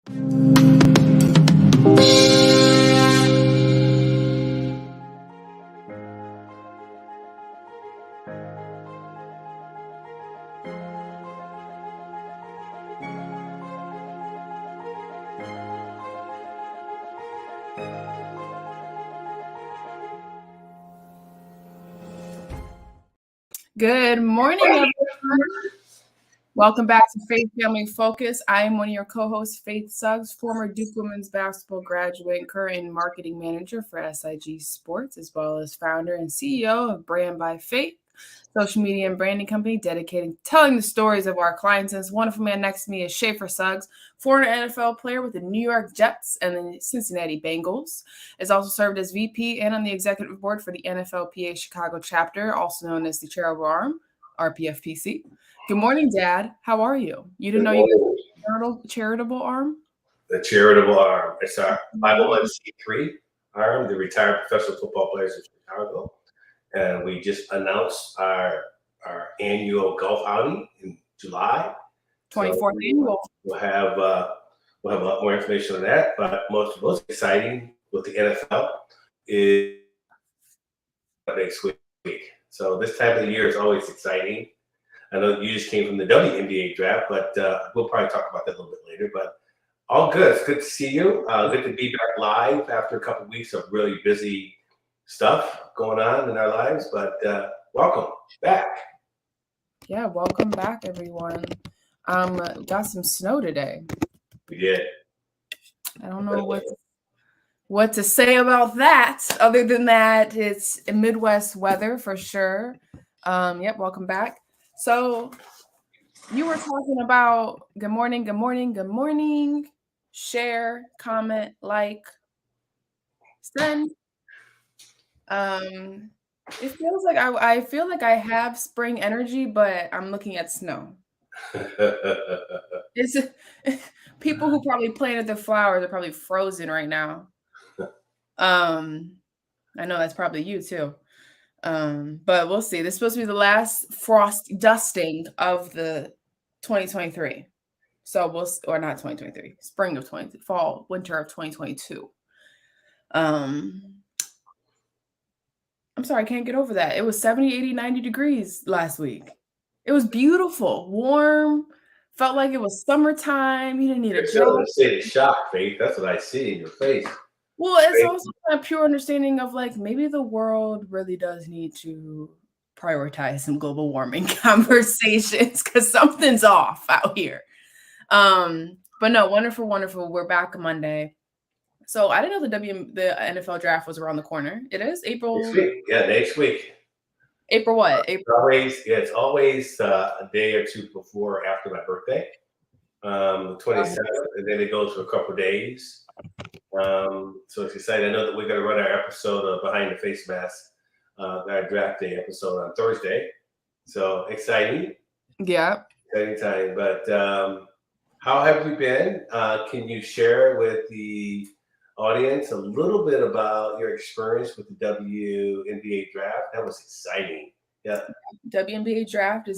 Good morning, everyone. Welcome back to Faith.Family.Focus. I am one of your co-hosts, Faith Suggs, former Duke women's basketball graduate, current marketing manager for SIG Sports, as well as founder and CEO of Brand by Faith, social media and branding company dedicated to telling the stories of our clients. And this wonderful man next to me is Schaefer Suggs, former NFL player with the New York Jets and the Cincinnati Bengals. Has also served as VP and on the executive board for the NFLPA Chicago chapter, also known as the Charitable Arm, RPFPC. Good morning, Dad. How are you? You didn't know you had a charitable arm? The charitable arm. It's our 501c3 arm, the retired professional football players of Chicago. And we just announced our annual golf outing in July. 24th annual. We'll have a lot more information on that. But most exciting with the NFL is next week. So this time of the year is always exciting. I know you just came from the WNBA draft, but we'll probably talk about that a little bit later. But all good. It's good to see you. Good to be back live after a couple of weeks of really busy stuff going on in our lives. But welcome back. Yeah, welcome back, everyone. Got some snow today. We did. I don't know what to say about that. Other than that, it's Midwest weather for sure. Yep, welcome back. So you were talking about good morning, share, comment, like, send. It feels like I feel like I have spring energy, but I'm looking at snow. It's people who probably planted their flowers are probably frozen right now. I know that's probably you too. But we'll see. This is supposed to be the last frost dusting of the 2023. So or not 2023, spring of winter of 2022. I'm sorry, I can't get over that. It was 70, 80, 90 degrees last week. It was beautiful, warm, felt like it was summertime. You didn't need a jacket. You're shocked, Faith. That's what I see in your face. Well, it's also a pure understanding of like maybe the world really does need to prioritize some global warming conversations because something's off out here. But no, wonderful. We're back Monday. So I didn't know the NFL draft was around the corner. It is April. Next week. Yeah, next week. April what? April. It's always a day or two before or after my birthday. 27th, and then it goes for a couple of days. So it's exciting. I know that we're going to run our episode of Behind the Face Mask, our draft day episode on Thursday. So exciting. Yeah. Exciting time. But how have you been? Can you share with the audience a little bit about your experience with the WNBA draft? That was exciting. Yeah. WNBA draft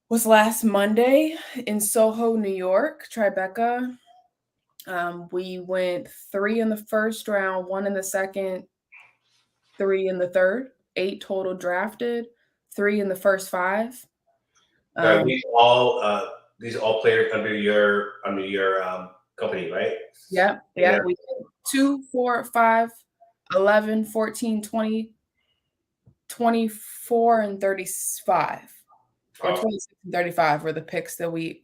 was last Monday in Soho, New York, Tribeca. We went 3 in the first round, 1 in the second, 3 in the third, 8 total drafted, 3 in the first 5. These all players under your company, right? Yeah. We did 2, 4, 5, 11, 14, 20, 24, and 35. Or 26 and 35 were the picks that we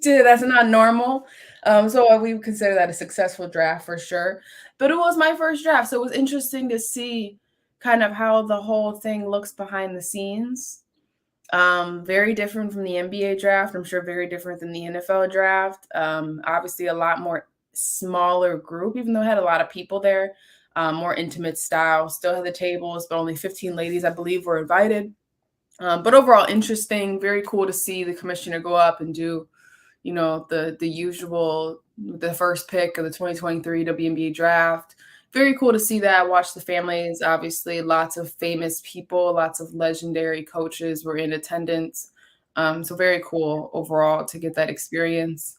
did. That's not normal. So we consider that a successful draft for sure. But it was my first draft. So it was interesting to see kind of how the whole thing looks behind the scenes. Very different from the NBA draft. I'm sure very different than the NFL draft. Obviously a lot more smaller group, even though it had a lot of people there. More intimate style. Still had the tables, but only 15 ladies, I believe, were invited. But overall, interesting, very cool to see the commissioner go up and do, the usual, the first pick of the 2023 WNBA draft. Very cool to see that. Watch the families, obviously, lots of famous people, lots of legendary coaches were in attendance. So very cool overall to get that experience.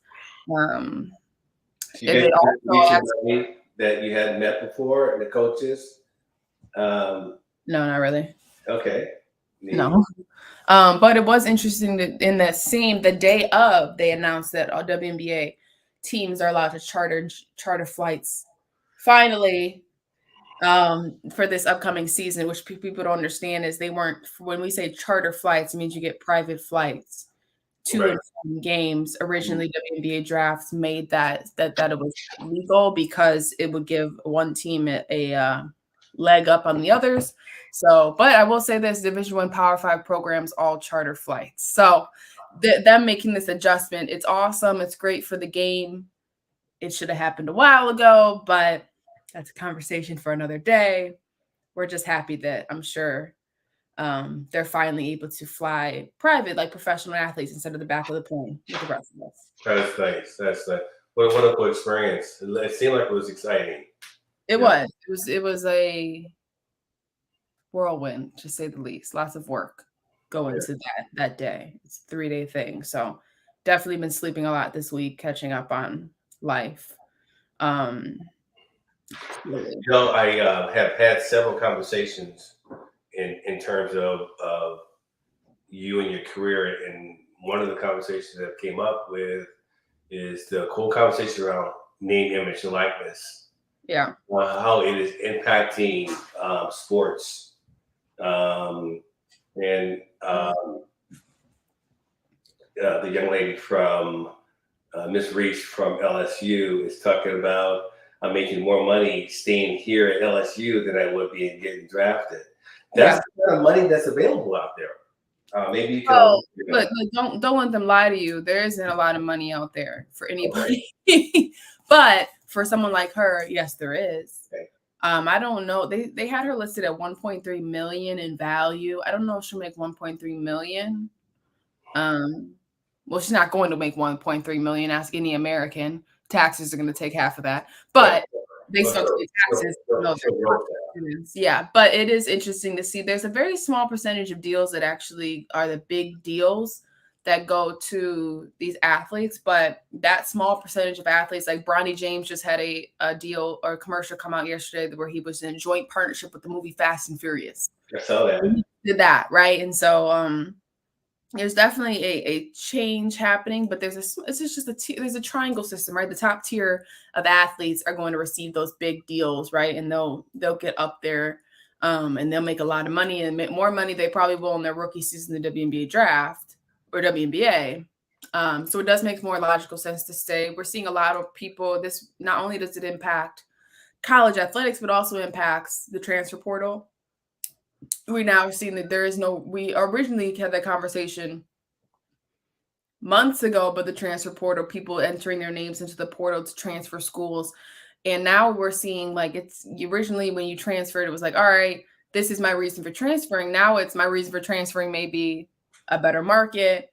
Um, You and guys then meet also, somebody that you hadn't met before, the coaches. no, not really. Okay. Neat. No. But it was interesting that in the day of, they announced that all WNBA teams are allowed to charter flights. Finally, for this upcoming season, which people don't understand is they weren't. When we say charter flights, it means you get private flights to Right. and from games. Originally, WNBA drafts made that it was legal because it would give one team a leg up on the others. So, but I will say this: Division One Power Five programs all charter flights. So, them making this adjustment, it's awesome. It's great for the game. It should have happened a while ago, but that's a conversation for another day. We're just happy that I'm sure they're finally able to fly private like professional athletes instead of the back of the plane with the rest of us. That's nice. That's nice. What a wonderful experience. It seemed like it was exciting. It Yeah. was. It was a whirlwind, to say the least. Lots of work going to that day. It's a 3-day thing. So definitely been sleeping a lot this week, catching up on life. Really. I have had several conversations in terms of you and your career, and one of the conversations that came up with is the whole conversation around name, image, and likeness. Yeah. How it is impacting sports, and the young lady from Miss Reese from LSU is talking about I'm making more money staying here at LSU than I would be in getting drafted. That's the kind of money that's available out there. Maybe you can. Oh, look, don't let them lie to you. There isn't a lot of money out there for anybody. But for someone like her, yes, there is. Okay. I don't know. They had her listed at 1.3 million in value. I don't know if she'll make 1.3 million. Well, she's not going to make 1.3 million. Ask any American. Taxes are going to take half of that. But they still pay taxes. Yeah, but it is interesting to see. There's a very small percentage of deals that actually are the big deals that go to these athletes, but that small percentage of athletes, like Bronny James just had a deal or a commercial come out yesterday where he was in joint partnership with the movie Fast and Furious. I saw that. He did that, right? And so there's definitely a change happening, but there's a triangle system, right? The top tier of athletes are going to receive those big deals, right? And they'll get up there, and they'll make a lot of money and make more money they probably will in their rookie season in the WNBA draft or WNBA. So it does make more logical sense to stay. We're seeing a lot of people. This not only does it impact college athletics, but also impacts the transfer portal. We now are seeing that we originally had that conversation months ago, but the transfer portal, people entering their names into the portal to transfer schools. And now we're seeing like it's originally when you transferred, it was like, all right, this is my reason for transferring. Now it's my reason for transferring maybe a better market,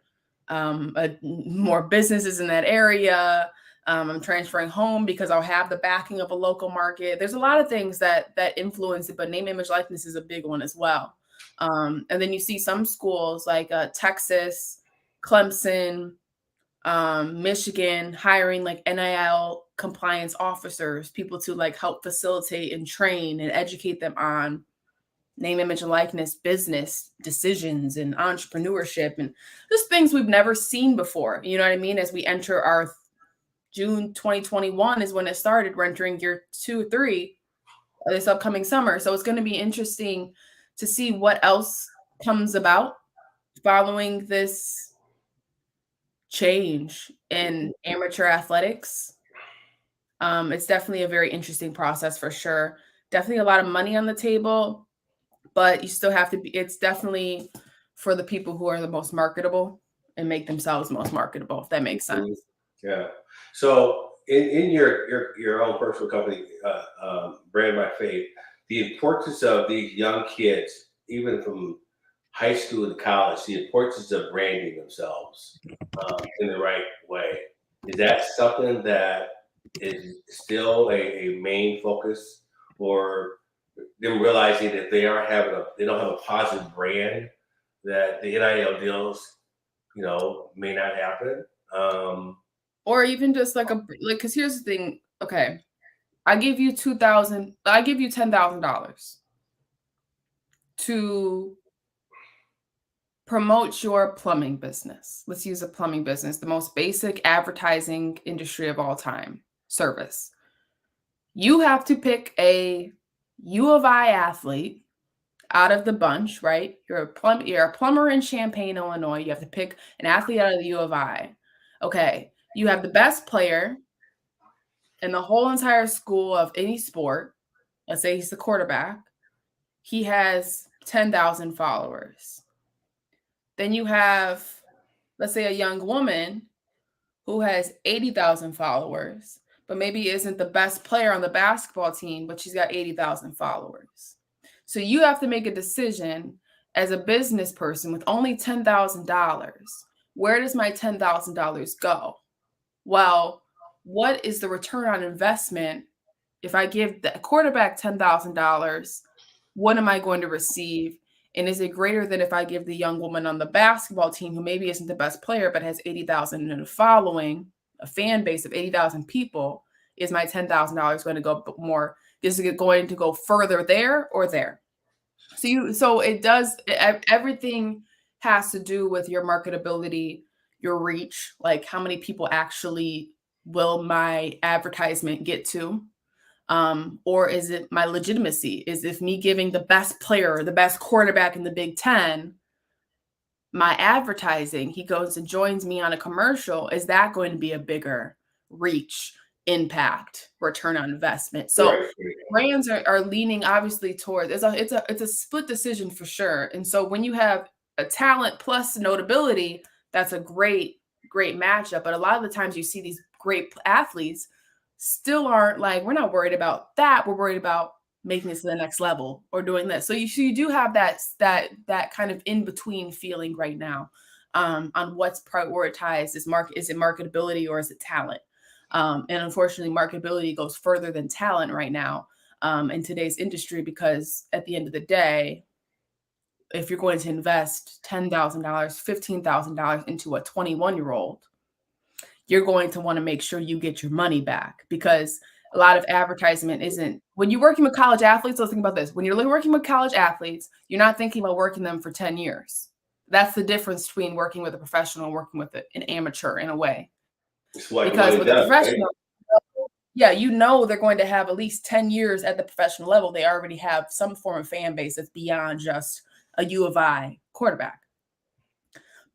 more businesses in that area. I'm transferring home because I'll have the backing of a local market. There's a lot of things that influence it, but name, image, likeness is a big one as well. And then you see some schools like Texas, Clemson, Michigan hiring like NIL compliance officers, people to like help facilitate and train and educate them on name, image, and likeness, business decisions and entrepreneurship and just things we've never seen before. You know what I mean? As we enter our June 2021 is when it started. We're entering year 2 or 3 this upcoming summer. So it's going to be interesting to see what else comes about following this change in amateur athletics. It's definitely a very interesting process for sure. Definitely a lot of money on the table, but you still have to be, it's definitely for the people who are the most marketable and make themselves most marketable, if that makes sense. Yeah. So in your own personal company, Brand by Faith, the importance of these young kids, even from high school to college, the importance of branding themselves in the right way. Is that something that is still a main focus, or them realizing that they don't have a positive brand, that the NIL deals, may not happen? Or even just like because here's the thing. Okay, I give you $10,000 to promote your plumbing business. Let's use a plumbing business, the most basic advertising industry of all time, service. You have to pick a U of I athlete out of the bunch, right? You're a plumber in Champaign, Illinois. You have to pick an athlete out of the U of I. Okay, you have the best player in the whole entire school of any sport. Let's say he's the quarterback. He has 10,000 followers. Then you have, let's say, a young woman who has 80,000 followers, but maybe isn't the best player on the basketball team, but she's got 80,000 followers. So you have to make a decision as a business person with only $10,000. Where does my $10,000 go? Well, what is the return on investment? If I give the quarterback $10,000, what am I going to receive? And is it greater than if I give the young woman on the basketball team, who maybe isn't the best player, but has 80,000 in a following, a fan base of 80,000 people? Is my $10,000 going to go more? Is it going to go further there or there? So it does. Everything has to do with your marketability, your reach, like how many people actually will my advertisement get to? Or is it my legitimacy? Is if me giving the best player, the best quarterback in the Big Ten, my advertising, he goes and joins me on a commercial, is that going to be a bigger reach, impact, return on investment? So Right. brands are leaning obviously towards it's a split decision for sure. And so when you have a talent plus notability, that's a great matchup. But a lot of the times you see these great athletes still aren't like, we're not worried about that. We're worried about making it to the next level or doing this. So you do have that kind of in between feeling right now, on what's prioritized. Is it marketability or is it talent? And unfortunately, marketability goes further than talent right now, in today's industry, because at the end of the day, if you're going to invest $10,000, $15,000 into a 21-year-old, you're going to want to make sure you get your money back, because a lot of advertisement isn't, when you're working with college athletes, let's think about this. When you're working with college athletes, you're not thinking about working them for 10 years. That's the difference between working with a professional and working with an amateur in a way. It's like Because money with a done, right? professional, yeah, they're going to have at least 10 years at the professional level. They already have some form of fan base that's beyond just a U of I quarterback.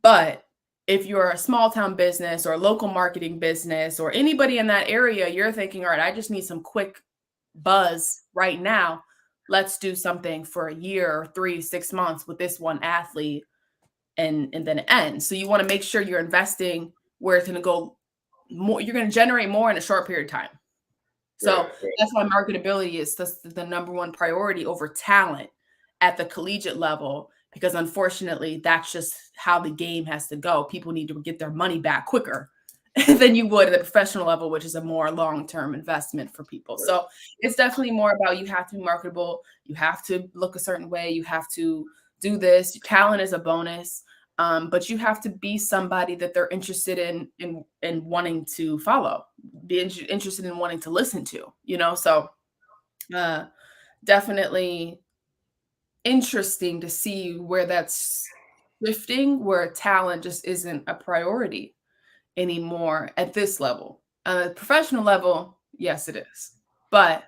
But if you're a small town business or a local marketing business or anybody in that area, you're thinking, all right, I just need some quick buzz right now. Let's do something for a year or 3 to 6 months with this one athlete, and then it ends. So you want to make sure you're investing where it's going to go more, you're going to generate more in a short period of time. So Right. that's why marketability is the number one priority over talent at the collegiate level, because unfortunately, that's just how the game has to go. People need to get their money back quicker than you would at the professional level, which is a more long-term investment for people. Right. So it's definitely more about, you have to be marketable, you have to look a certain way, you have to do this. Talent is a bonus. But you have to be somebody that they're interested in wanting to follow, be interested in wanting to listen to, So definitely interesting to see where that's shifting, where talent just isn't a priority anymore at this level. On a professional level, yes, it is. But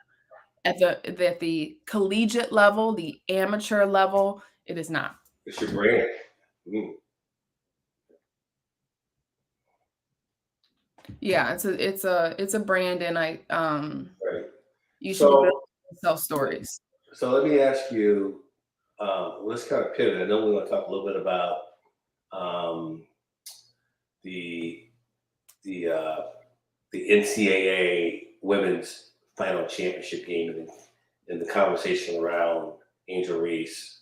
at the collegiate level, the amateur level, it is not. It's your brand. Mm. Yeah, it's a brand, and Right. you should be able So, to sell stories. so let me ask you. Let's kind of pivot. I know we want to talk a little bit about um, the the uh, the NCAA women's final championship game and the conversation around Angel Reese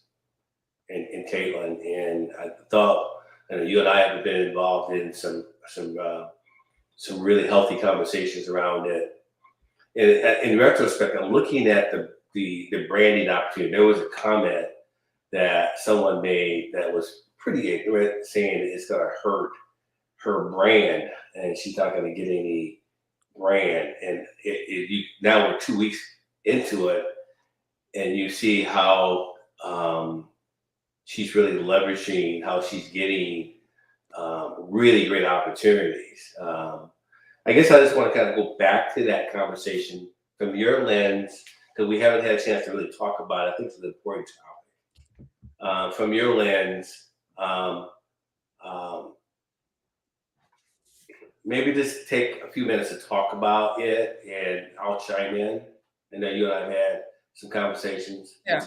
and Caitlin. And I thought, you and I have been involved in some really healthy conversations around it. And in retrospect, I'm looking at the branding opportunity. There was a comment that someone made that was pretty ignorant, saying it's going to hurt her brand, and she's not going to get any brand. And now we're 2 weeks into it, and you see how she's really leveraging, how she's getting really great opportunities. I guess I just want to kind of go back to that conversation from your lens, because we haven't had a chance to really talk about it. I think it's an important topic. From your lens, maybe just take a few minutes to talk about it, and I'll chime in. And then you and I have had some conversations. Yeah.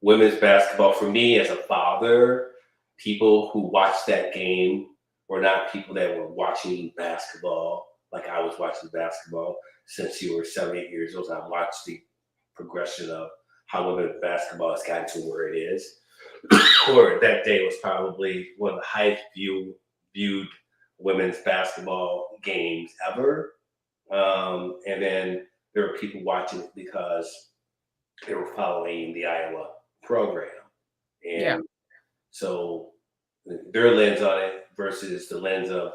Women's basketball, for me as a father, people who watched that game were not people that were watching basketball like I was watching basketball since you were 7, 8 years old. I watched the progression of how women's basketball has gotten to where it is. Or that day was probably one of the highest viewed women's basketball games ever. And then there were people watching it because they were following the Iowa program. And so their lens on it versus the lens of,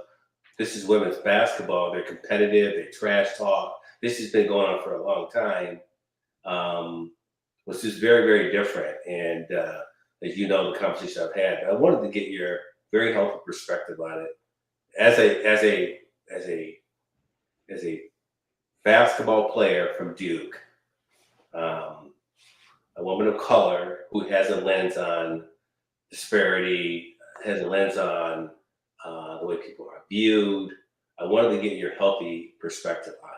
this is women's basketball. They're competitive. They trash talk. This has been going on for a long time. Was just very, very different. And as you know, the conversation I've had, I wanted to get your very helpful perspective on it. As a basketball player from Duke, a woman of color who has a lens on disparity, has a lens on the way people are viewed. I wanted to get your healthy perspective on it.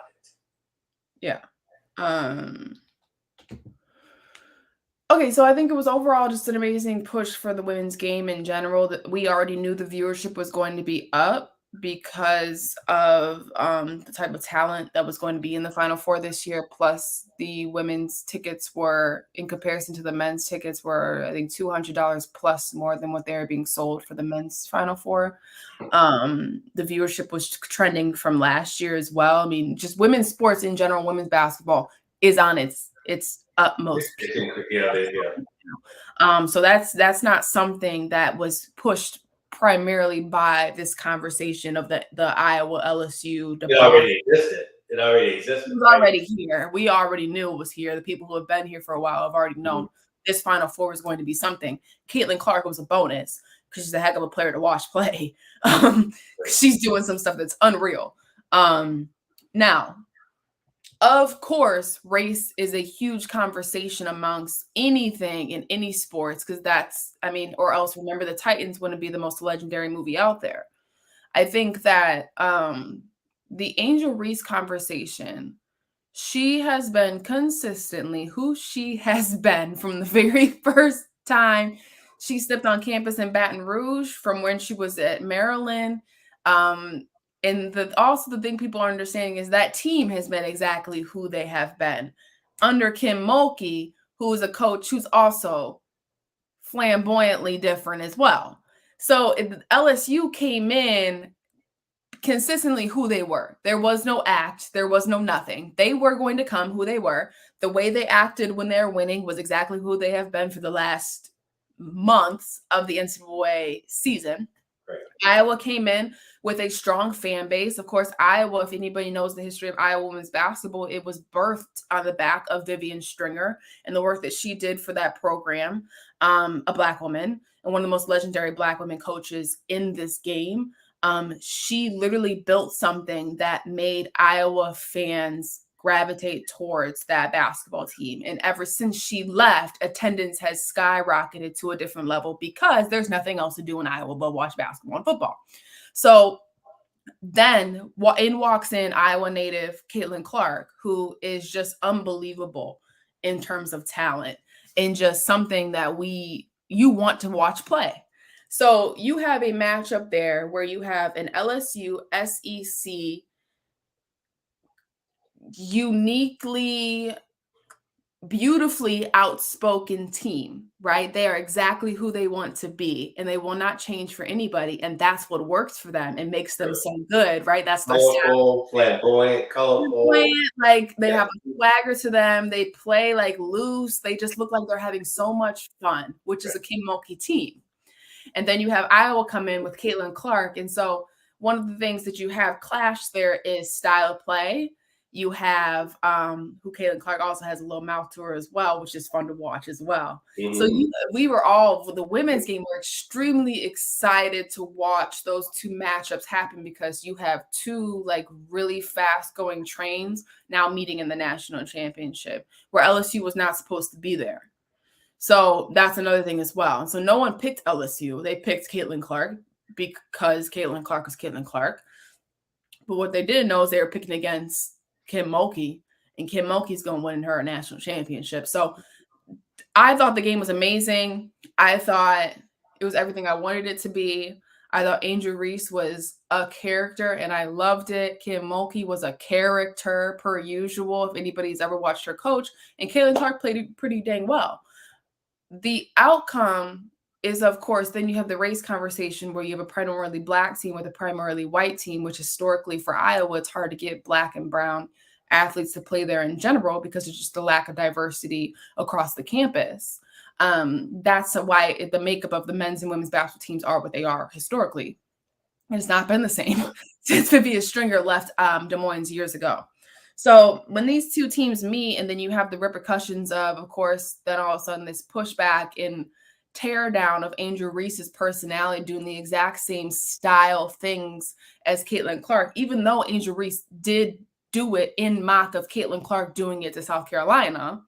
Yeah. Okay, so I think it was overall just an amazing push for the women's game in general. That we already knew the viewership was going to be up because of the type of talent that was going to be in the Final Four this year. Plus, the women's tickets were, in comparison to the men's tickets, were I think $200 plus more than what they were being sold for the men's Final Four. The viewership was trending from last year as well. I mean, just women's sports in general, women's basketball is on its utmost peak. So that's not something that was pushed primarily by this conversation of the Iowa LSU debate. It already existed. It was already here. We already knew it was here. The people who have been here for a while have already known this Final Four was going to be something. Caitlin Clark was a bonus because she's a heck of a player to watch play. She's doing some stuff that's unreal. Now, of course, race is a huge conversation amongst anything in any sports, because or else remember the Titans wouldn't be the most legendary movie out there. I think that the Angel Reese conversation, she has been consistently who she has been from the very first time she stepped on campus in Baton Rouge, from when she was at Maryland. And also the thing people are understanding is that team has been exactly who they have been under Kim Mulkey, who is a coach who's also flamboyantly different as well. So LSU came in consistently who they were. There was no act. There was no nothing. They were going to come who they were. The way they acted when they're winning was exactly who they have been for the last months of the NCAA season. Right. Iowa came in with a strong fan base. Of course, Iowa, if anybody knows the history of Iowa women's basketball, it was birthed on the back of Vivian Stringer and the work that she did for that program, a Black woman and one of the most legendary Black women coaches in this game. She literally built something that made Iowa fans gravitate towards that basketball team. And ever since she left, attendance has skyrocketed to a different level because there's nothing else to do in Iowa but watch basketball and football. So then in walks in Iowa native Caitlin Clark, who is just unbelievable in terms of talent and just something that you want to watch play. So you have a matchup there where you have an LSU SEC uniquely, beautifully outspoken team, right? They are exactly who they want to be, and they will not change for anybody. And that's what works for them and makes them so good, right? That's their colorful, flamboyant, colorful. Like they have a swagger to them. They play like loose. They just look like they're having so much fun, which is a Kim Mulkey team. And then you have Iowa come in with Caitlin Clark. And so one of the things that you have clash there is style of play. You have who Caitlin Clark also has a little mouth to her as well, which is fun to watch as well. Mm-hmm. So we were all, for the women's game, we're extremely excited to watch those two matchups happen because you have two like really fast going trains now meeting in the national championship where LSU was not supposed to be there. So that's another thing as well. So no one picked LSU. They picked Caitlin Clark because Caitlin Clark was Caitlin Clark. But what they didn't know is they were picking against Kim Mulkey, and Kim Mulkey's going to win her a national championship. So I thought the game was amazing. I thought it was everything I wanted it to be. I thought Angel Reese was a character, and I loved it. Kim Mulkey was a character per usual, if anybody's ever watched her coach. And Caitlin Clark played it pretty dang well. The outcome is, of course, then you have the race conversation where you have a primarily Black team with a primarily white team, which historically for Iowa, it's hard to get Black and brown athletes to play there in general because it's just the lack of diversity across the campus. That's why the makeup of the men's and women's basketball teams are what they are historically. It's not been the same since Vivian Stringer left Des Moines years ago. So when these two teams meet, and then you have the repercussions of course, then all of a sudden this pushback and tear down of Angel Reese's personality doing the exact same style things as Caitlin Clark, even though Angel Reese did do it in mock of Caitlin Clark doing it to South Carolina,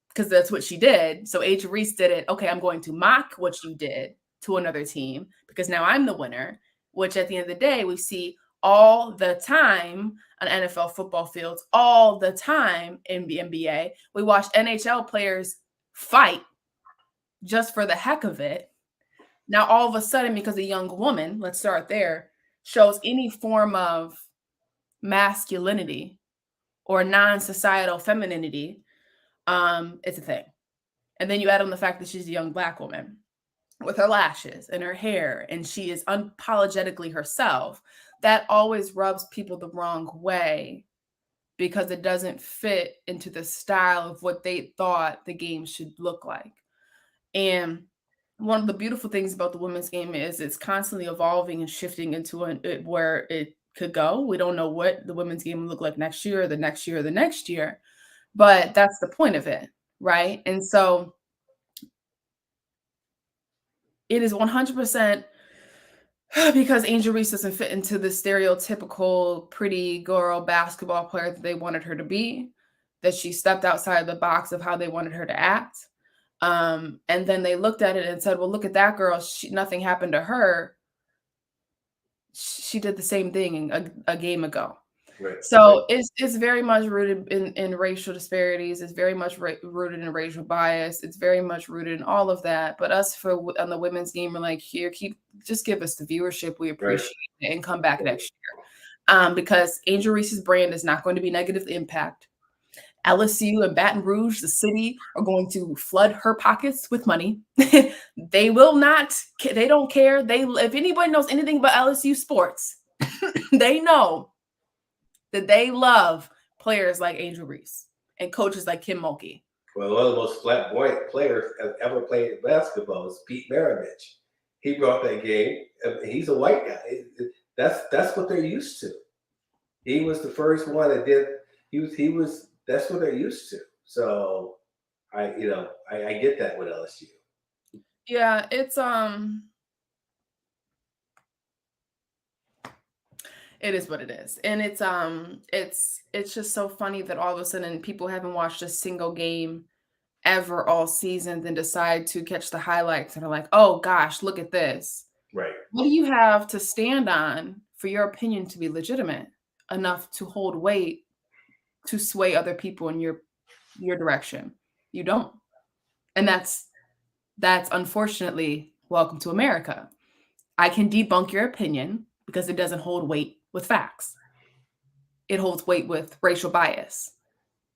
because that's what she did. So Angel Reese did it. Okay, I'm going to mock what you did to another team because now I'm the winner, which at the end of the day, we see all the time on NFL football fields, all the time in the NBA. We watch NHL players fight just for the heck of it. Now, all of a sudden, because a young woman, let's start there, shows any form of masculinity or non-societal femininity, it's a thing. And then you add on the fact that she's a young Black woman with her lashes and her hair, and she is unapologetically herself. That always rubs people the wrong way because it doesn't fit into the style of what they thought the game should look like. And one of the beautiful things about the women's game is it's constantly evolving and shifting into where it could go. We don't know what the women's game will look like next year, or the next year, or the next year, but that's the point of it, right? And so it is 100% because Angel Reese doesn't fit into the stereotypical pretty girl basketball player that they wanted her to be, that she stepped outside the box of how they wanted her to act. And then they looked at it and said, well, look at that girl. Nothing happened to her. She did the same thing a game ago. Right. So it's very much rooted in racial disparities. It's very much rooted in racial bias. It's very much rooted in all of that. But us on the women's game, we're like, here, just give us the viewership. We appreciate it and come back next year. Because Angel Reese's brand is not going to be negative impact. LSU and Baton Rouge, the city, are going to flood her pockets with money. They will not. They don't care. If anybody knows anything about LSU sports, they know that they love players like Angel Reese and coaches like Kim Mulkey. Well, one of the most flamboyant players ever played basketball is Pete Maravich. He brought that game. He's a white guy. That's what they're used to. He was the first one that did. He was. That's what they're used to. So, I get that with LSU. Yeah, it is what it is. And it's just so funny that all of a sudden people haven't watched a single game ever all season, then decide to catch the highlights and are like, oh gosh, look at this. Right. What do you have to stand on for your opinion to be legitimate enough to hold weight to sway other people in your direction? You don't. And that's unfortunately welcome to America. I can debunk your opinion because it doesn't hold weight with facts. It holds weight with racial bias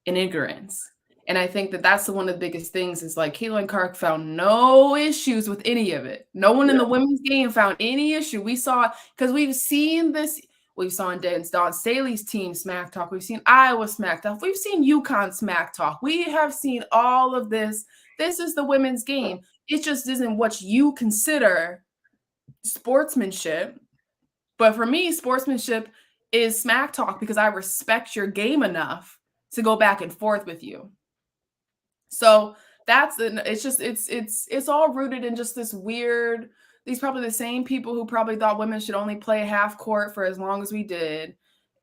and ignorance. And I think that that's one of the biggest things is like Caitlin Clark found no issues with any of it. No one in the women's game found any issue. We saw, because we've seen this, we saw in Dawn Staley's team smack talk. We've seen Iowa smack talk. We've seen UConn smack talk. We have seen all of this. This is the women's game. It just isn't what you consider sportsmanship. But for me, sportsmanship is smack talk because I respect your game enough to go back and forth with you. So it's all rooted in just this weird, these probably the same people who probably thought women should only play half court for as long as we did.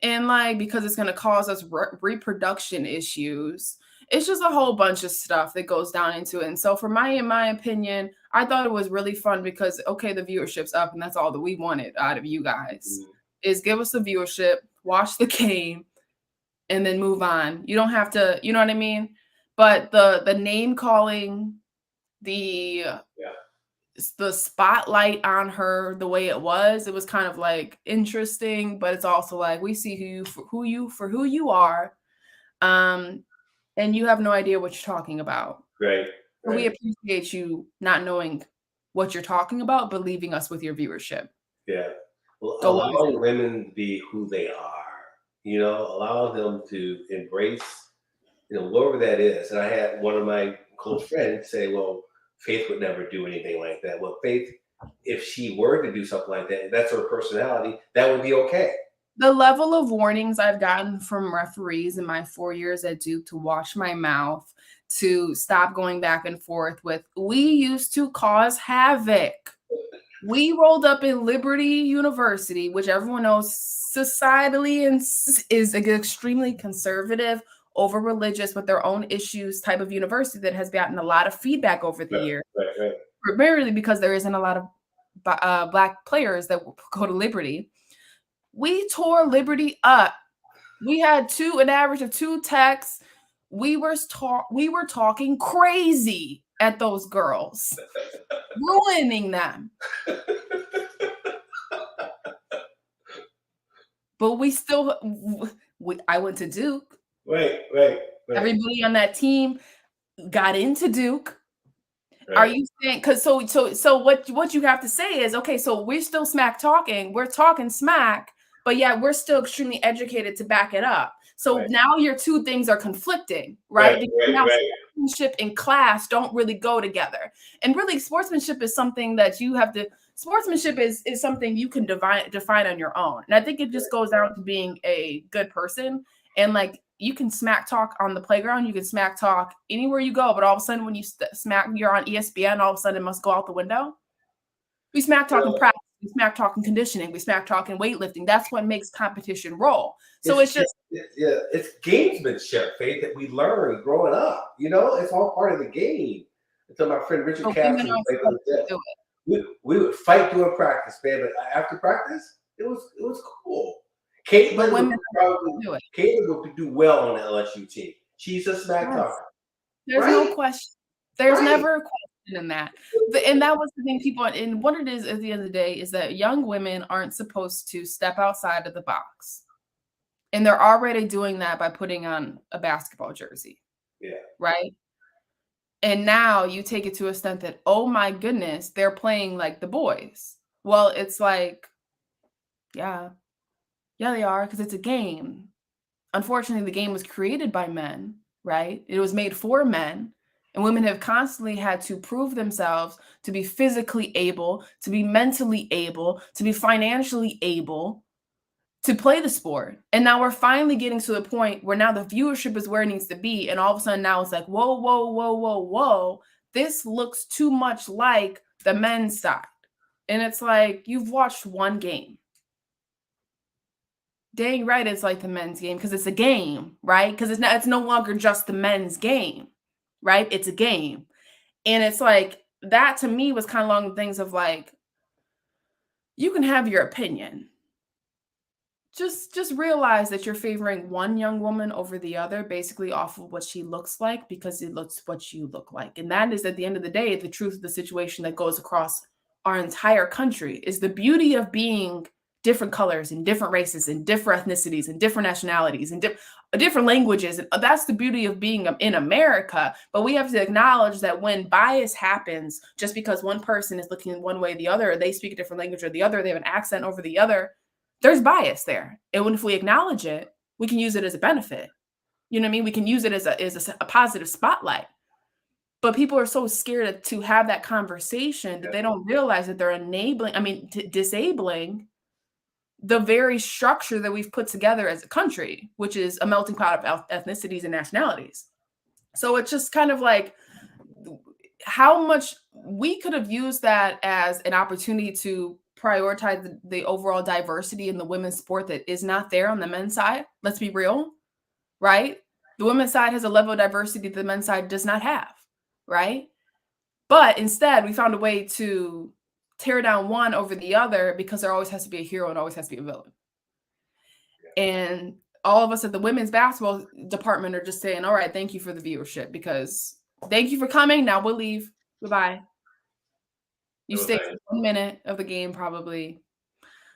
And like, because it's going to cause us reproduction issues. It's just a whole bunch of stuff that goes down into it. And so in my opinion, I thought it was really fun because, okay, the viewership's up and that's all that we wanted out of you guys is give us the viewership, watch the game, and then move on. You don't have to, you know what I mean? But the name calling, the spotlight on her, the way it was kind of like interesting, but it's also like we see who you are, and you have no idea what you're talking about. Right. We appreciate you not knowing what you're talking about, but leaving us with your viewership. Yeah. Well, allow women be who they are. Allow them to embrace, whatever that is. And I had one of my close friends say, well, Faith would never do anything like that. Well, Faith, if she were to do something like that, that's her personality, that would be okay. The level of warnings I've gotten from referees in my 4 years at Duke to watch my mouth, to stop going back and forth with, we used to cause havoc. We rolled up in Liberty University, which everyone knows societally is an extremely conservative, over religious with their own issues type of university that has gotten a lot of feedback over the years. Right. Primarily because there isn't a lot of Black players that go to Liberty. We tore Liberty up. We had an average of 2 texts. We were talking crazy at those girls, ruining them. But I went to Duke. Right. Everybody on that team got into Duke. Right. Are you saying, because so what you have to say is, okay, so we're still smack talking, we're talking smack, but yeah, we're still extremely educated to back it up. So now your two things are conflicting, right? Because now sportsmanship and class don't really go together. And really, sportsmanship is something that you have to, sportsmanship is something you can define on your own. And I think it just goes down to being a good person. And like, you can smack talk on the playground, you can smack talk anywhere you go, but all of a sudden when you you're on ESPN, all of a sudden it must go out the window. We smack talk in practice, we smack talk in conditioning, we smack talk in weightlifting. That's what makes competition roll. So it's gamesmanship, Faith, that we learned growing up. It's all part of the game. Until my friend Richard Castle we would fight during practice, man, but after practice, it was cool. Caitlin would do well on the LSU team. She's a smack talker. There's no question. There's never a question in that. And that was the thing, people, and what it is at the end of the day is that young women aren't supposed to step outside of the box. And they're already doing that by putting on a basketball jersey. Yeah. Right? And now you take it to a extent that, oh my goodness, they're playing like the boys. Well, it's like, yeah, they are, because it's a game. Unfortunately, the game was created by men, right? It was made for men, and women have constantly had to prove themselves to be physically able, to be mentally able, to be financially able to play the sport. And now we're finally getting to the point where now the viewership is where it needs to be. And all of a sudden now it's like, whoa. This looks too much like the men's side. And it's like, you've watched one game. Dang right, it's like the men's game because it's a game, right? Because it's no longer just the men's game, right? It's a game. And it's like, that to me was kind of along the things of like, you can have your opinion. Just realize that you're favoring one young woman over the other basically off of what she looks like because it looks what you look like. And that is, at the end of the day, the truth of the situation that goes across our entire country is the beauty of being different colors and different races and different ethnicities and different nationalities and different languages. And that's the beauty of being in America. But we have to acknowledge that when bias happens, just because one person is looking one way or the other, or they speak a different language or the other, they have an accent over the other, there's bias there. And if we acknowledge it, we can use it as a benefit. You know what I mean? We can use it as a positive spotlight. But people are so scared to have that conversation that they don't realize that they're disabling the very structure that we've put together as a country, which is a melting pot of ethnicities and nationalities. So it's just kind of like how much we could have used that as an opportunity to prioritize the overall diversity in the women's sport that is not there on the men's side. Let's be real, right? The women's side has a level of diversity the men's side does not have, right? But instead, we found a way to tear down one over the other because there always has to be a hero and always has to be a villain. And all of us at the women's basketball department are just saying, all right, thank you for the viewership because thank you for coming. Now we'll leave. Goodbye. You stayed for 1 minute of the game, probably.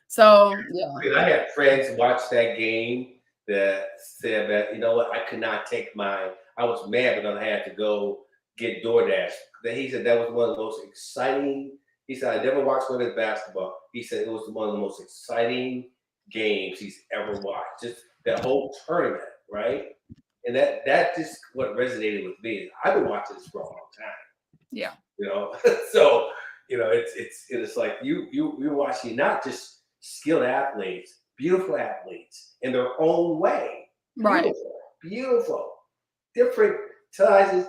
So, yeah. I had friends watch that game that said that, you know what, I could not take I was mad because I had to go get DoorDash. He said that was one of the most exciting. He said, I never watched women's basketball. He said it was one of the most exciting games he's ever watched. Just that whole tournament, right? And that just what resonated with me. I've been watching this for a long time. Yeah. You know, so you know, it's like you're watching not just skilled athletes, beautiful athletes in their own way. Right. Beautiful. Different sizes,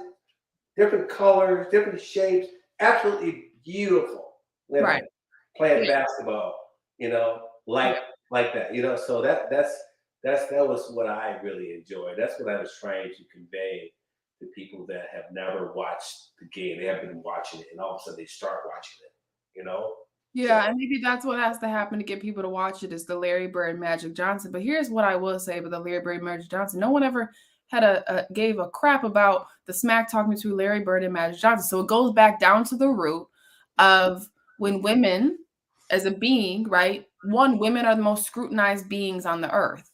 different colors, different shapes, absolutely beautiful women playing basketball, you know, like that, you know. So that was what I really enjoyed. That's what I was trying to convey to people that have never watched the game. They have been watching it, and all of a sudden they start watching it, you know. Yeah, and maybe that's what has to happen to get people to watch it is the Larry Bird Magic Johnson. But here's what I will say about the Larry Bird Magic Johnson. No one ever had gave a crap about the smack talking between Larry Bird and Magic Johnson. So it goes back down to the root of when women as a being, right? One, women are the most scrutinized beings on the earth.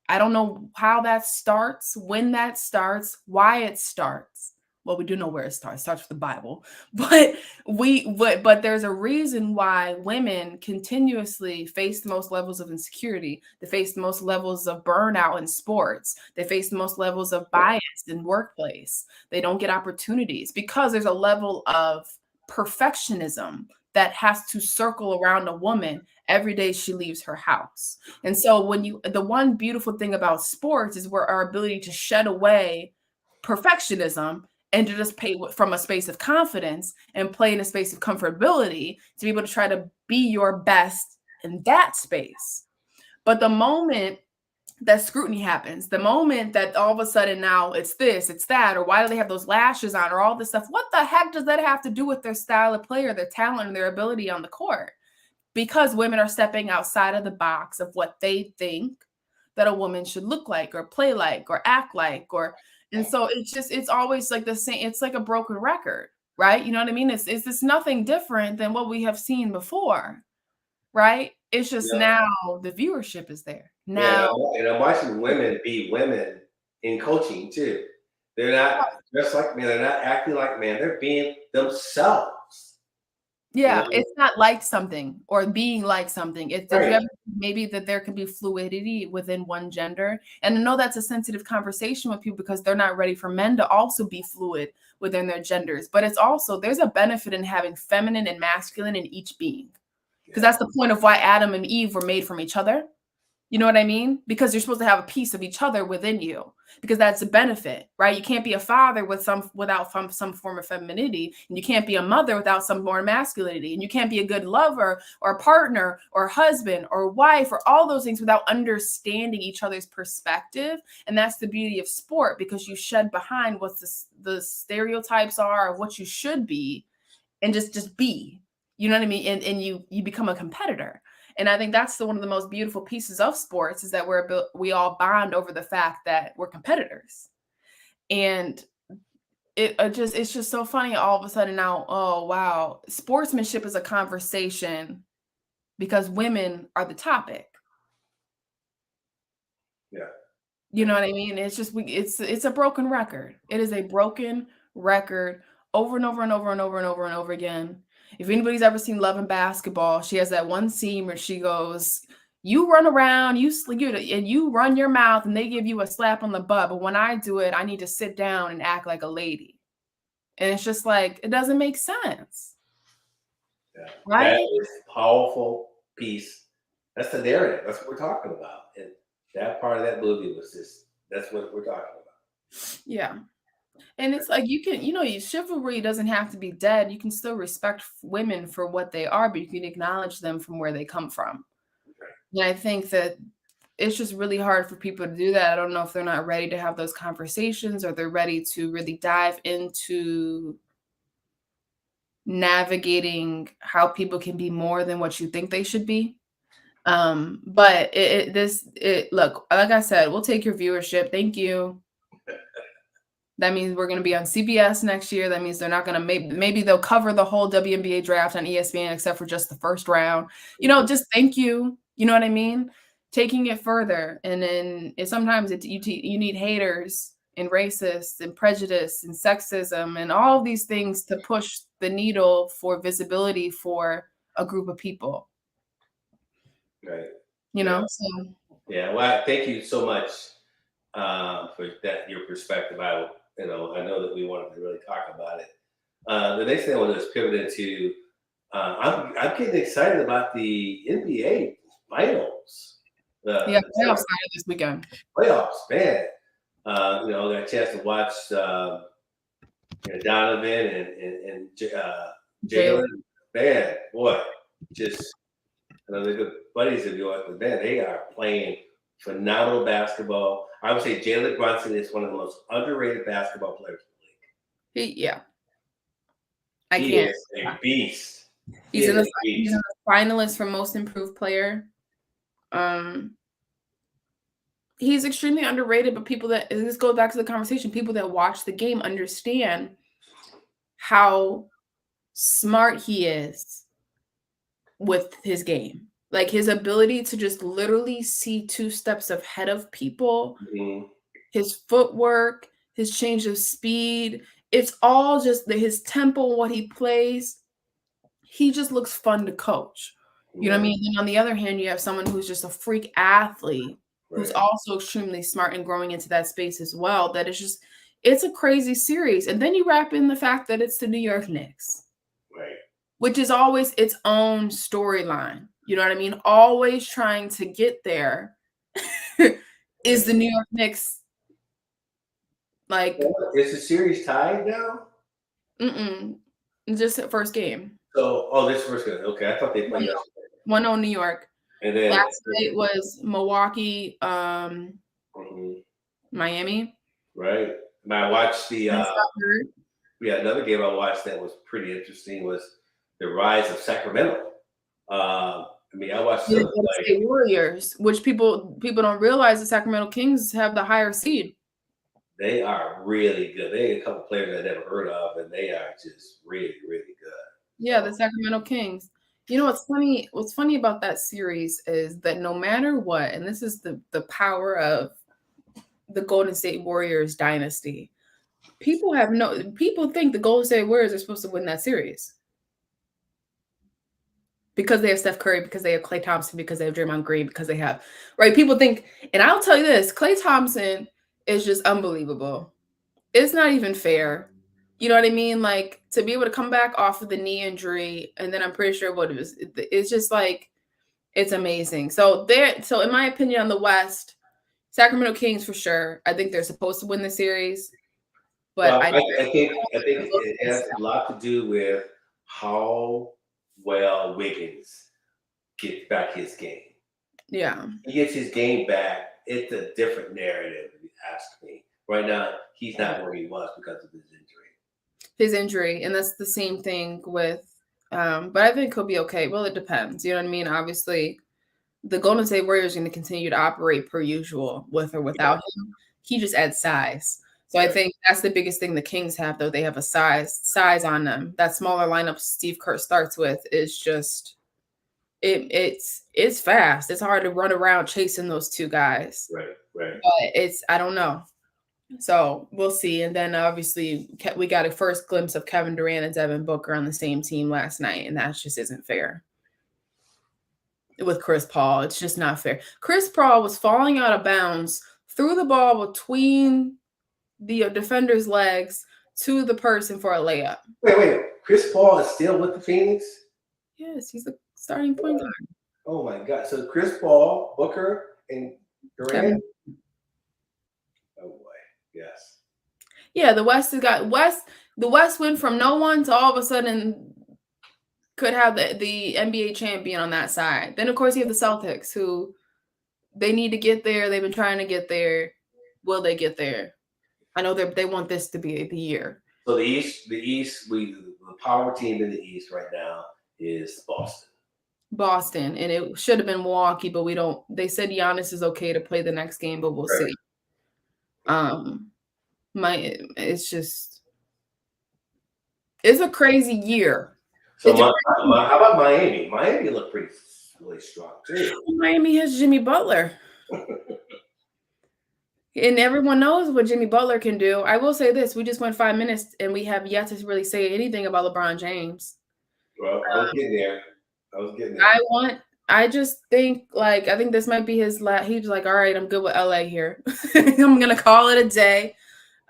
I don't know how that starts, when that starts, why it starts. Well, we do know where it starts. It starts with the Bible, but there's a reason why women continuously face the most levels of insecurity. They face the most levels of burnout in sports. They face the most levels of bias in workplace. They don't get opportunities because there's a level of perfectionism that has to circle around a woman every day she leaves her house. And so the one beautiful thing about sports is where our ability to shed away perfectionism and to just play from a space of confidence and play in a space of comfortability to be able to try to be your best in that space. But the moment that scrutiny happens, the moment that all of a sudden now it's this, it's that, or why do they have those lashes on or all this stuff? What the heck does that have to do with their style of play or their talent and their ability on the court? Because women are stepping outside of the box of what they think that a woman should look like or play like or act like, and so it's always like the same. It's like a broken record, right? You know what I mean? It's nothing different than what we have seen before, right? It's just now the viewership is there. Now, and I'm watching women be women in coaching too. They're not just like men. They're not acting like men. They're being themselves. Yeah, it's not like something or being like something. It's maybe that there can be fluidity within one gender. And I know that's a sensitive conversation with people because they're not ready for men to also be fluid within their genders. But it's also, there's a benefit in having feminine and masculine in each being. Because that's the point of why Adam and Eve were made from each other. You know what I mean? Because you're supposed to have a piece of each other within you, because that's a benefit, right? You can't be a father without some form of femininity, and you can't be a mother without some more masculinity, and you can't be a good lover or partner or husband or wife or all those things without understanding each other's perspective. And that's the beauty of sport, because you shed behind what the stereotypes are of what you should be, and just be. You know what I mean? And you become a competitor. And I think that's one of the most beautiful pieces of sports is that we all bond over the fact that we're competitors. And it's just so funny all of a sudden now, oh, wow, sportsmanship is a conversation because women are the topic. Yeah. You know what I mean? It's just, it's a broken record. It is a broken record over and over and over and over and over and over again. If anybody's ever seen Love and Basketball, she has that one scene where she goes, you run around, and you run your mouth and they give you a slap on the butt. But when I do it, I need to sit down and act like a lady. And it's just like, it doesn't make sense. Yeah. Right? That is a powerful piece. That's the narrative. That's what we're talking about. And that part of that movie was just, that's what we're talking about. Yeah. And it's like, you can, chivalry doesn't have to be dead. You can still respect women for what they are, but you can acknowledge them from where they come from. Right. And I think that it's just really hard for people to do that. I don't know if they're not ready to have those conversations, or they're ready to really dive into navigating how people can be more than what you think they should be. But look, like I said, we'll take your viewership. Thank you. That means we're going to be on CBS next year. That means they're not going to, maybe they'll cover the whole WNBA draft on ESPN except for just the first round. Just thank you. You know what I mean? Taking it further. And then sometimes you need haters and racists and prejudice and sexism and all of these things to push the needle for visibility for a group of people. Right. So. Yeah. Well, thank you so much for that, your perspective. I know that we wanted to really talk about it. The next thing I want to just pivot into, I'm getting excited about the NBA finals. Playoffs started this weekend. Playoffs, man. I got a chance to watch Donovan and Jalen. Man, boy, just they're good buddies of yours, but man, they are playing phenomenal basketball. I would say Jalen Brunson is one of the most underrated basketball players in the league. He is a beast. He's in the finalist for most improved player. He's extremely underrated, but this goes back to the conversation. People that watch the game understand how smart he is with his game. Like, his ability to just literally see 2 steps ahead of people, his footwork, his change of speed. It's all just his tempo, what he plays. He just looks fun to coach. You know what I mean? And on the other hand, you have someone who's just a freak athlete, who's also extremely smart and growing into that space as well. That is it's a crazy series. And then you wrap in the fact that it's the New York Knicks, which is always its own storyline. You know what I mean? Always trying to get there. Is the New York Knicks like? Is the series tied now? Just the first game. So, this first game. Okay, I thought they played yesterday. 1-0 New York. And then last night was Milwaukee, Miami. Right. And I watched another game I watched that was pretty interesting was the rise of Sacramento. I watched the State Warriors, which people don't realize the Sacramento Kings have the higher seed. They are really good. They have a couple players I never heard of, and they are just really, really good. Yeah, the Sacramento Kings. What's funny? What's funny about that series is that no matter what, and this is the power of the Golden State Warriors dynasty. People think the Golden State Warriors are supposed to win that series because they have Steph Curry, because they have Klay Thompson, because they have Draymond Green, because they have, right? People think, and I'll tell you this, Klay Thompson is just unbelievable. It's not even fair. You know what I mean? Like, to be able to come back off of the knee injury, and then I'm pretty sure what it was, it's just like, it's amazing. So in my opinion, on the West, Sacramento Kings for sure. I think they're supposed to win the series. But I think it has a lot to do with how well Wiggins gets back his game. Yeah. He gets his game back. It's a different narrative, if you ask me. Right now, he's not where he was because of his injury. And that's the same thing with, but I think he'll be okay. Well, it depends. You know what I mean? Obviously, the Golden State Warriors are going to continue to operate per usual with or without him. He just adds size. So I think that's the biggest thing the Kings have, though. They have a size on them. That smaller lineup Steve Kerr starts with is just it's fast. It's hard to run around chasing those 2 guys. Right. But I don't know. So we'll see. And then obviously we got a first glimpse of Kevin Durant and Devin Booker on the same team last night, and that just isn't fair. With Chris Paul, it's just not fair. Chris Paul was falling out of bounds, threw the ball between the defender's legs, to the person for a layup. Wait. Chris Paul is still with the Phoenix? Yes, he's the starting point guard. Oh my God! So Chris Paul, Booker, and Durant. Kevin. Oh boy, yes. Yeah, the West has got The West went from no one to all of a sudden could have the NBA champion on that side. Then of course you have the Celtics, who they need to get there. They've been trying to get there. Will they get there? I know they want this to be the year. So the East, the power team in the East right now is Boston, and it should have been Milwaukee, but we don't. They said Giannis is okay to play the next game, but we'll see. It's a crazy year. So how about Miami? Miami looked really strong too. Miami has Jimmy Butler. And everyone knows what Jimmy Butler can do. I will say this. We just went 5 minutes and we have yet to really say anything about LeBron James. Well, I was getting there. I just think, I think this might be his last. He's like, all right, I'm good with LA here. I'm going to call it a day.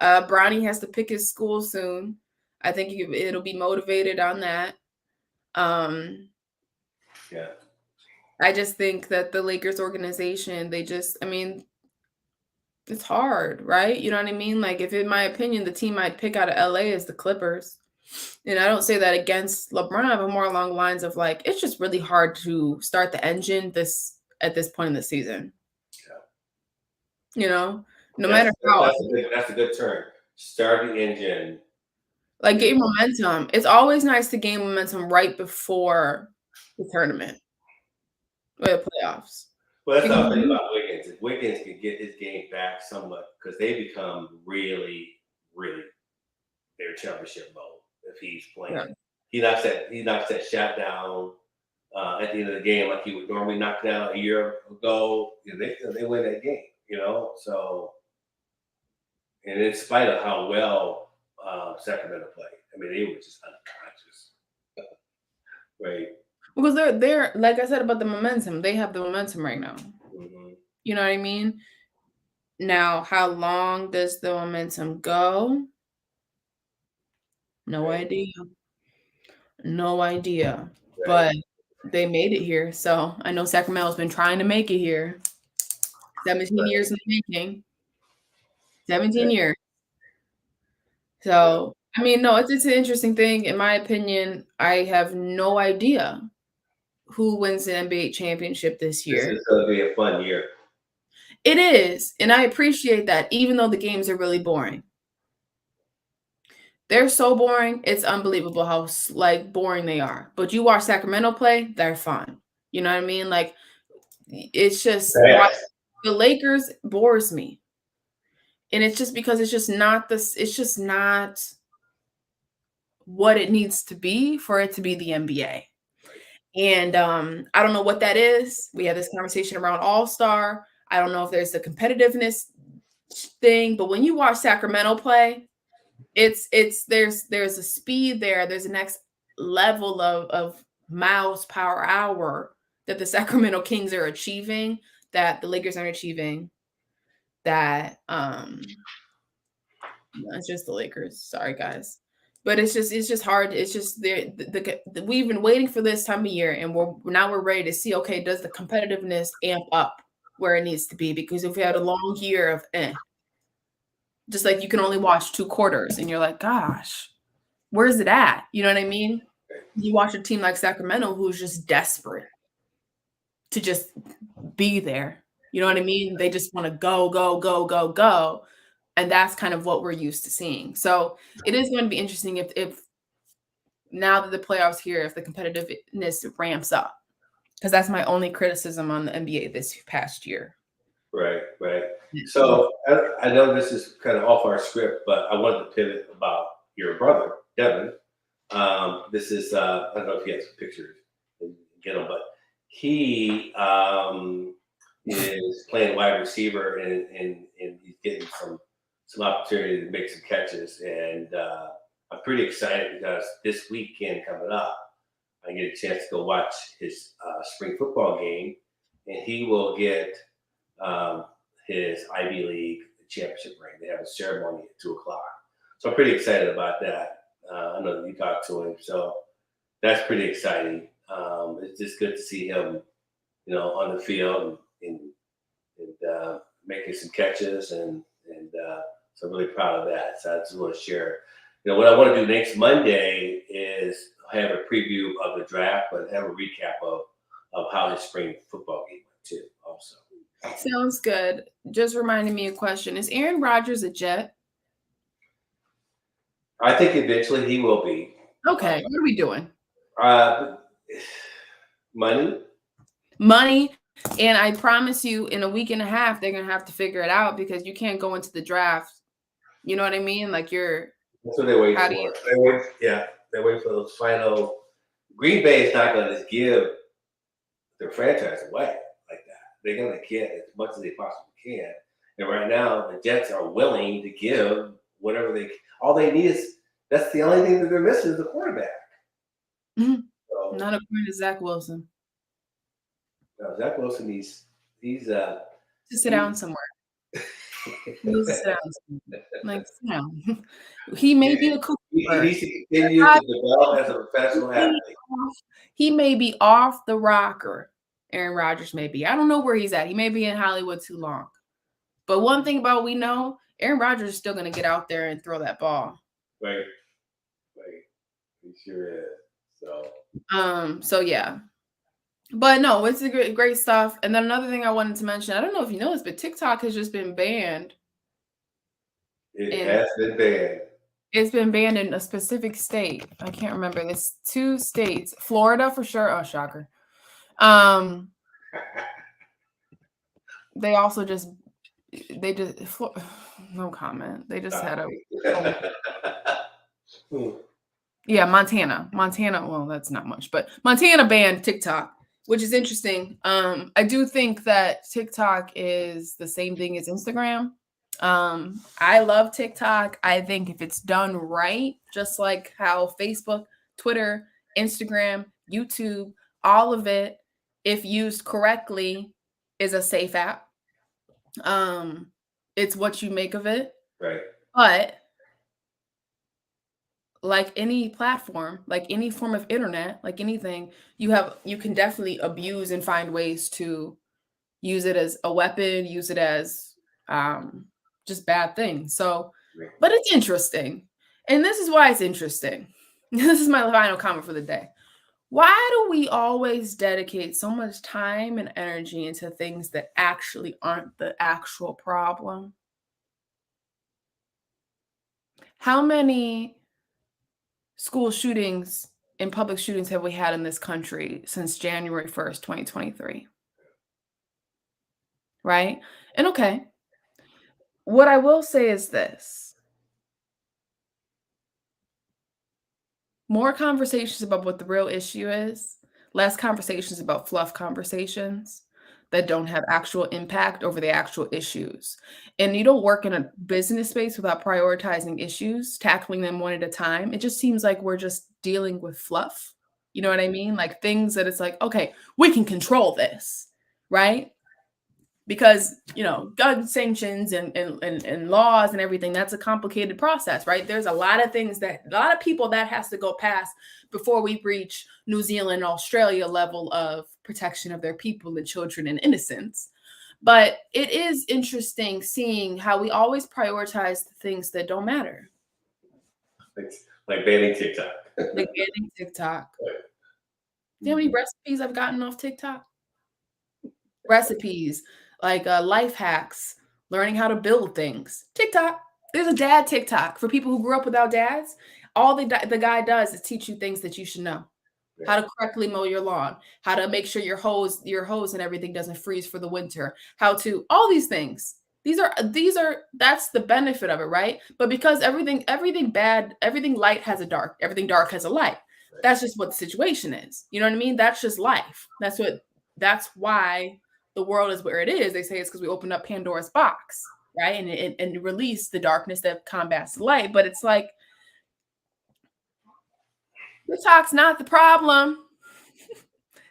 Bronny has to pick his school soon. I think it'll be motivated on that. Yeah. I just think that the Lakers organization, it's hard, right? You know what I mean? Like, if in my opinion, the team I'd pick out of LA is the Clippers. And I don't say that against LeBron, but more along the lines of it's just really hard to start the engine at this point in the season. Yeah. No matter how. That's a good term. Start the engine. Gain momentum. It's always nice to gain momentum right before the tournament or the playoffs. Well, that's the thing about Wiggins. If Wiggins can get his game back somewhat, because they become really, really their championship mode if he's playing. Yeah. He knocks that shot down at the end of the game like he would normally knock down a year ago. They win that game, So, and in spite of how well Sacramento played, they were just unconscious, right? Because they're like I said about the momentum, they have the momentum right now. Mm-hmm. You know what I mean? Now, how long does the momentum go? No idea. No idea. Right. But they made it here. So I know Sacramento's been trying to make it here. 17 years in the making. 17 years. So, no, it's an interesting thing. In my opinion, I have no idea who wins the NBA championship this year. This is going to be a fun year. It is. And I appreciate that, even though the games are really boring. They're so boring. It's unbelievable how boring they are. But you watch Sacramento play, they're fun. You know what I mean? It's just the Lakers bores me. And it's just because it's just not what it needs to be for it to be the NBA. And I don't know what that is. We had this conversation around All-Star. I don't know if there's the competitiveness thing, but when you watch Sacramento play, there's a speed there. There's a next level of miles per hour that the Sacramento Kings are achieving that the Lakers aren't achieving. That it's just the Lakers. Sorry, guys. But it's just hard. It's just we've been waiting for this time of year, and we're ready to see. Okay, does the competitiveness amp up where it needs to be? Because if we had a long year of just you can only watch 2 quarters, and you're like, gosh, where's it at? You know what I mean? You watch a team like Sacramento who's just desperate to just be there. You know what I mean? They just want to go, go, go, go, go. And that's kind of what we're used to seeing. So it is going to be interesting if now that the playoffs here, if the competitiveness ramps up, because that's my only criticism on the NBA this past year. Right. So I know this is kind of off our script, but I wanted to pivot about your brother, Devin. This is, I don't know if you have some pictures, get them, but he is playing wide receiver and he's getting some opportunity to make some catches. And I'm pretty excited because this weekend coming up, I get a chance to go watch his spring football game, and he will get his Ivy League championship ring. They have a ceremony at 2:00. So I'm pretty excited about that. I know that you talked to him, so that's pretty exciting. It's just good to see him, on the field and making some catches and so I'm really proud of that. So I just want to share. What I want to do next Monday is have a preview of the draft, but have a recap of how his spring football game went too. Also, Sounds good. Just reminding me a question: is Aaron Rodgers a Jet? I think eventually he will be. Okay, what are we doing? Money. Money. And I promise you, in a week and a half, they're gonna have to figure it out because you can't go into the draft. You know what I mean? Like That's what they're waiting for. They're waiting for those final. Green Bay is not going to just give their franchise away like that. They're going to get as much as they possibly can. And right now, the Jets are willing to give whatever all they need is, that's the only thing that they're missing is the quarterback. Mm-hmm. So, not according to Zach Wilson. No, Zach Wilson, he's to sit down somewhere. Like, sit down. He may be a Cooper. He needs to continue to develop as a professional athlete. He may be off the rocker. Aaron Rodgers may be. I don't know where he's at. He may be in Hollywood too long. But one thing about we know, Aaron Rodgers is still going to get out there and throw that ball. Right. He sure is. So yeah. But no, it's a great stuff. And then another thing I wanted to mention, I don't know if you know this, but TikTok has just been banned. It has been banned. It's been banned in a specific state. I can't remember. It's 2 states. Florida for sure. Oh, shocker. They also just no comment. They just had Montana. Well, that's not much, but Montana banned TikTok, which is interesting. I do think that TikTok is the same thing as Instagram. I love TikTok. I think if it's done right, just like how Facebook, Twitter, Instagram, YouTube, all of it, if used correctly, is a safe app. It's what you make of it. Right. But like any platform, like any form of internet, like anything, you can definitely abuse and find ways to use it as a weapon, use it as just bad things. So, but it's interesting. And this is why it's interesting. This is my final comment for the day. Why do we always dedicate so much time and energy into things that actually aren't the actual problem? How many school shootings and public shootings have we had in this country since January 1st, 2023? Right? And okay, what I will say is this. More conversations about what the real issue is, less conversations about fluff conversations that don't have actual impact over the actual issues. And you don't work in a business space without prioritizing issues, tackling them one at a time. It just seems like we're just dealing with fluff. You know what I mean? Like things that it's like, okay, we can control this, right? Because, gun sanctions and laws and everything, that's a complicated process, right? There's a lot of people that has to go past before we reach New Zealand, Australia level of protection of their people and children and innocence. But it is interesting seeing how we always prioritize the things that don't matter. Like banning TikTok. Like banning TikTok. Do you know how many recipes I've gotten off TikTok? Recipes. Like life hacks, learning how to build things. TikTok. There's a dad TikTok for people who grew up without dads. All the guy does is teach you things that you should know. Yeah. How to correctly mow your lawn, how to make sure your hose and everything doesn't freeze for the winter, all these things. That's the benefit of it, right? But because everything bad, everything light has a dark, everything dark has a light. That's just what the situation is. You know what I mean? That's just life. That's why the world is where it is. They say it's because we opened up Pandora's box, right? And released the darkness that combats the light. But it's like, TikTok's not the problem.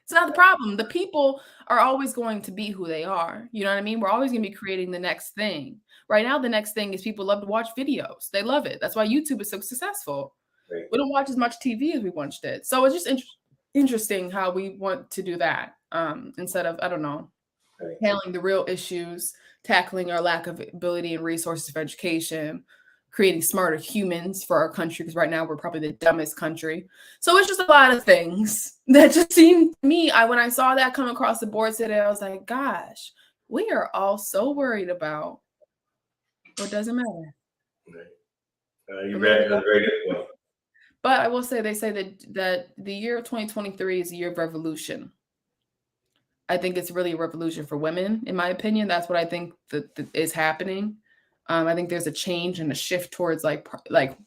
It's not the problem. The people are always going to be who they are. You know what I mean? We're always going to be creating the next thing. Right now, the next thing is people love to watch videos. They love it. That's why YouTube is so successful. Right. We don't watch as much TV as we once did. So it's just interesting how we want to do that instead of, I don't know, Right. handling the real issues, tackling our lack of ability and resources of education, creating smarter humans for our country, because right now we're probably the dumbest country. So it's just a lot of things that just seemed to me, when I saw that come across the board today, I was like, gosh, we are all so worried about what doesn't matter. Right. You read a very good point. But I will say, they say that the year of 2023 is a year of revolution. I think it's really a revolution for women, in my opinion. That's what I think that is happening. I think there's a change and a shift towards like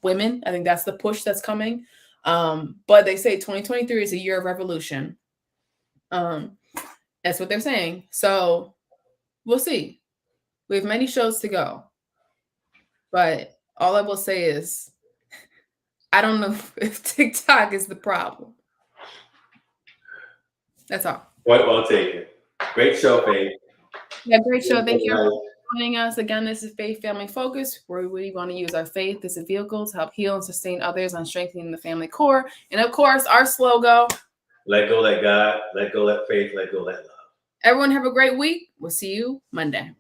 women. I think that's the push that's coming. But they say 2023 is a year of revolution. That's what they're saying. So we'll see. We have many shows to go. But all I will say is, I don't know if TikTok is the problem. That's all. Well taken. Great show, Faith. Yeah, great show. Thank you for joining us. Again, this is Faith Family Focus, where we want to use our faith as a vehicle to help heal and sustain others on strengthening the family core. And of course, our slogan: let go, let God, let go, let faith, let go, let love. Everyone have a great week. We'll see you Monday.